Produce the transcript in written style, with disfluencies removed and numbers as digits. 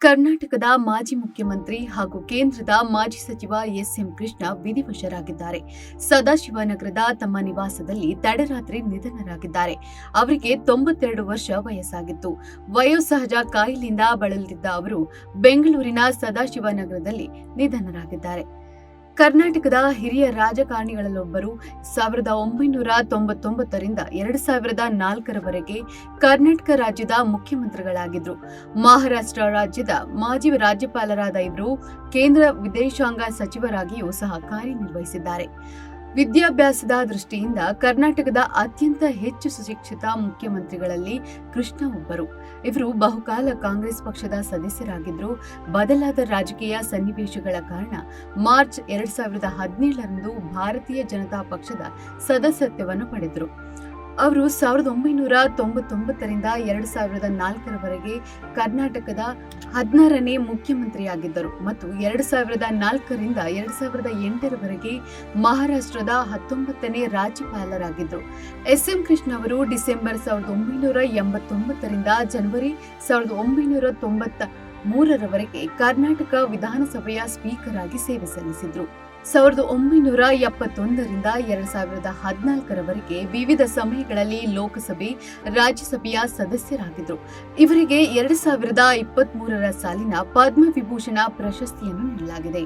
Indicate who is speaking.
Speaker 1: ಕರ್ನಾಟಕದ ಮಾಜಿ ಮುಖ್ಯಮಂತ್ರಿ ಹಾಗೂ ಕೇಂದ್ರದ ಮಾಜಿ ಸಚಿವ ಎಸ್.ಎಂ. ಕೃಷ್ಣ ವಿಧಿವಶರಾಗಿದ್ದಾರೆ. ಸದಾಶಿವನಗರದ ತಮ್ಮ ನಿವಾಸದಲ್ಲಿ ತಡರಾತ್ರಿ ನಿಧನರಾಗಿದ್ದಾರೆ. ಅವರಿಗೆ 92 ವರ್ಷ ವಯಸ್ಸಾಗಿತ್ತು. ವಯೋಸಹಜ ಕಾಯಿಲೆಯಿಂದ ಬಳಲುತ್ತಿದ್ದ ಅವರು ಬೆಂಗಳೂರಿನ ಸದಾಶಿವನಗರದಲ್ಲಿ ನಿಧನರಾಗಿದ್ದಾರೆ. ಕರ್ನಾಟಕದ ಹಿರಿಯ ರಾಜಕಾರಣಿಗಳಲ್ಲೊಬ್ಬರು. 1999ರಿಂದ 2004ರವರೆಗೆ ಕರ್ನಾಟಕ ರಾಜ್ಯದ ಮುಖ್ಯಮಂತ್ರಿಗಳಾಗಿದ್ದರು. ಮಹಾರಾಷ್ಟ್ರ ರಾಜ್ಯದ ಮಾಜಿ ರಾಜ್ಯಪಾಲರಾದ ಇವರು ಕೇಂದ್ರ ವಿದೇಶಾಂಗ ಸಚಿವರಾಗಿಯೂ ಸಹ ಕಾರ್ಯನಿರ್ವಹಿಸಿದ್ದಾರೆ. ವಿದ್ಯಾಭ್ಯಾಸದ ದೃಷ್ಟಿಯಿಂದ ಕರ್ನಾಟಕದ ಅತ್ಯಂತ ಹೆಚ್ಚು ಸುಶಿಕ್ಷಿತ ಮುಖ್ಯಮಂತ್ರಿಗಳಲ್ಲಿ ಕೃಷ್ಣ ಒಬ್ಬರು. ಇವರು ಬಹುಕಾಲ ಕಾಂಗ್ರೆಸ್ ಪಕ್ಷದ ಸದಸ್ಯರಾಗಿದ್ದರು. ಬದಲಾದ ರಾಜಕೀಯ ಸನ್ನಿವೇಶಗಳ ಕಾರಣ ಮಾರ್ಚ್ 2017ರಂದು ಭಾರತೀಯ ಜನತಾ ಪಕ್ಷದ ಸದಸ್ಯತ್ವವನ್ನು ಪಡೆದರು. ಅವರು 1999ರಿಂದ 2004ರವರೆಗೆ ಕರ್ನಾಟಕದ 16ನೇ ಮುಖ್ಯಮಂತ್ರಿಯಾಗಿದ್ದರು ಮತ್ತು 2004ರಿಂದ 2008ರವರೆಗೆ ಮಹಾರಾಷ್ಟ್ರದ 19ನೇ ರಾಜ್ಯಪಾಲರಾಗಿದ್ದರು. ಎಸ್.ಎಂ. ಕೃಷ್ಣ ಅವರು ಡಿಸೆಂಬರ್ 1989ರಿಂದ ಜನವರಿ 1993ರವರೆಗೆ ಕರ್ನಾಟಕ ವಿಧಾನಸಭೆಯ ಸ್ಪೀಕರ್ ಆಗಿ ಸೇವೆ ಸಲ್ಲಿಸಿದರು. 1971ರಿಂದ 2014ರವರೆಗೆ ವಿವಿಧ ಸಮಯಗಳಲ್ಲಿ ಲೋಕಸಭೆ, ರಾಜ್ಯಸಭೆಯ ಸದಸ್ಯರಾಗಿದ್ದರು. ಇವರಿಗೆ 2023ರ ಸಾಲಿನ ಪದ್ಮವಿಭೂಷಣ ಪ್ರಶಸ್ತಿಯನ್ನು ನೀಡಲಾಗಿದೆ.